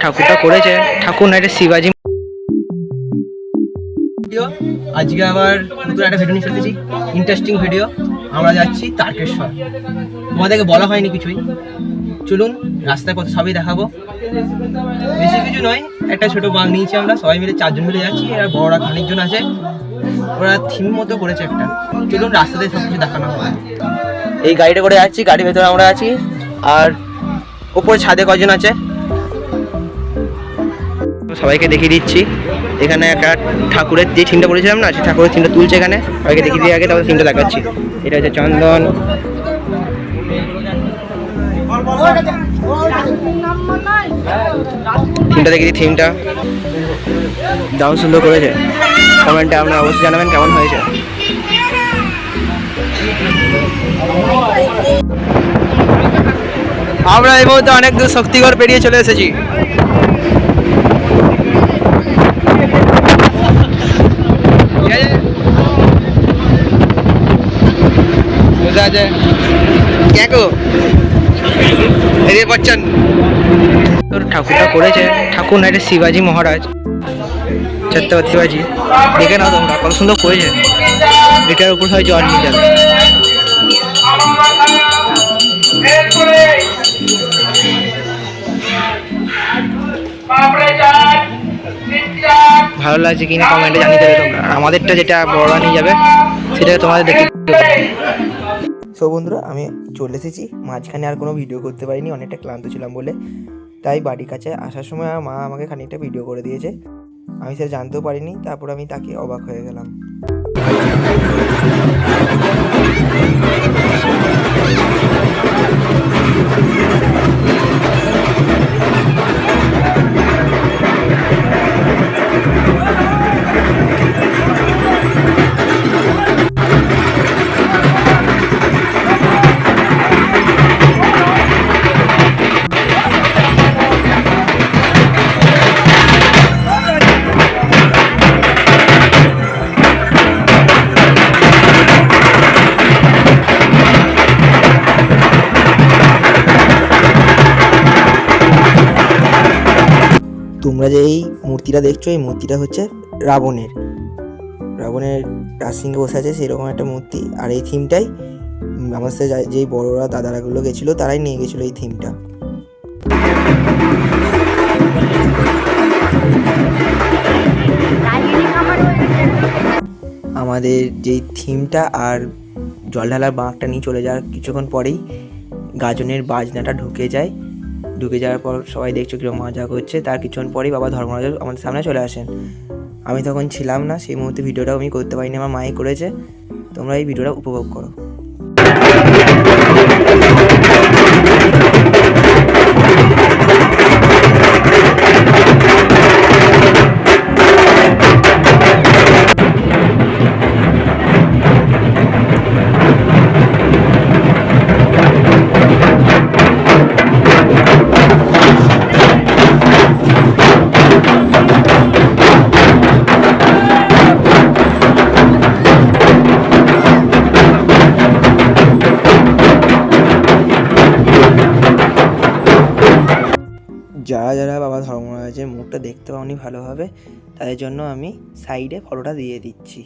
ঠাকুরটা করেছে, ঠাকুর না, এটা শিবাজি। আজকে আবার নতুন একটা ভিডিও নিয়ে এসেছি, ইন্টারেস্টিং ভিডিও। আমরা যাচ্ছি তারকেশ্বর। তোমাদেরকে বলা হয়নি কিছুই, চলুন রাস্তায় কত সবই দেখাবো। বেশি কিছু নয়, একটা ছোট বাঘ নিয়েছি আমরা, সবাই মিলে 4 জন মিলে যাচ্ছি। আর বড়রা খানিকজন আছে, ওরা থিম মতো করেছে একটা। চলুন রাস্তাতে সব কিছু দেখানো হবে। এই গাড়িটা করে যাচ্ছি, গাড়ির ভেতরে আমরা আছি। আর ওপরে ছাদে কজন আছে সবাইকে দেখিয়ে দিচ্ছি। এখানে একটা ঠাকুরের যে থিমটা করেছিলাম না, সেই ঠাকুরের থিমটা তুলছে এখানে, সবাইকে দেখিয়ে দিয়ে আগে তারপরে থিমটা দেখাচ্ছি। এটা হচ্ছে চন্দন। থিমটা দেখিয়ে দিই, থিমটা দারুণ সুন্দর করেছে। কমেন্টে আপনারা অবশ্যই জানাবেন কেমন হয়েছে। আমরা এই মুহূর্তে অনেক দূর শক্তিগড় পেরিয়ে চলে এসেছি। বুঝা আছে কেকো এদিকে বচ্চন। তোর ঠাকুরটা করেছে, ঠাকুর না, এটা শিবাজি মহারাজ, ছত্রপতি শিবাজি। দেখে নাও তোমরা কত সুন্দর করেছে। এটার উপর হয় জল নিয়ে যাবে। ভালো লাগছে কিনা কমেন্টে জানিয়ে দেবে তোমরা। আমাদেরটা যেটা বড়রা নিয়ে যাবে সেটা তোমাদের দেখে। সো বন্ধুরা, আমি চলে এসেছি। মাঝখানে আর কোনো ভিডিও করতে পারিনি, অনেকটা ক্লান্ত ছিলাম বলে। তাই বাড়ির কাছে আসার সময় মা আমাকে খানিকটা ভিডিও করে দিয়েছে। আমি সেটা জানতেও পারিনি, তারপর আমি তাকে অবাক হয়ে গেলাম। তোমরা যে এই মূর্তিটা দেখছো, এই মূর্তিটা হচ্ছে রাবণের রাজসিংহে বসে আছে সেরকম একটা মূর্তি। আর এই থিমটাই আমার সাথে যেই বড়রা দাদারাগুলো গেছিলো তারাই নিয়ে গেছিলো এই থিমটা। আমাদের যেই থিমটা আর জল ঢালার বাঁকটা নিয়ে চলে যাওয়ার কিছুক্ষণ পরেই গাজনের বাজনাটা ঢুকে যাওয়ার পর সবাই দেখছো কিরকম মজা করছে। তার কিছুক্ষণ পরেই বাবা ধর্মরাজ আমাদের সামনে চলে আসেন। আমি তখন ছিলাম না, সেই মুহূর্তে ভিডিওটাও আমি করতে পারিনি, আমার মাই করেছে। তোমরা এই ভিডিওটা উপভোগ করো। যারা বাবা ধর্মরাজের মুখটা দেখতে পাওনি ভালোভাবে, তাদের জন্য আমি সাইডে ফটোটা দিয়ে দিচ্ছি।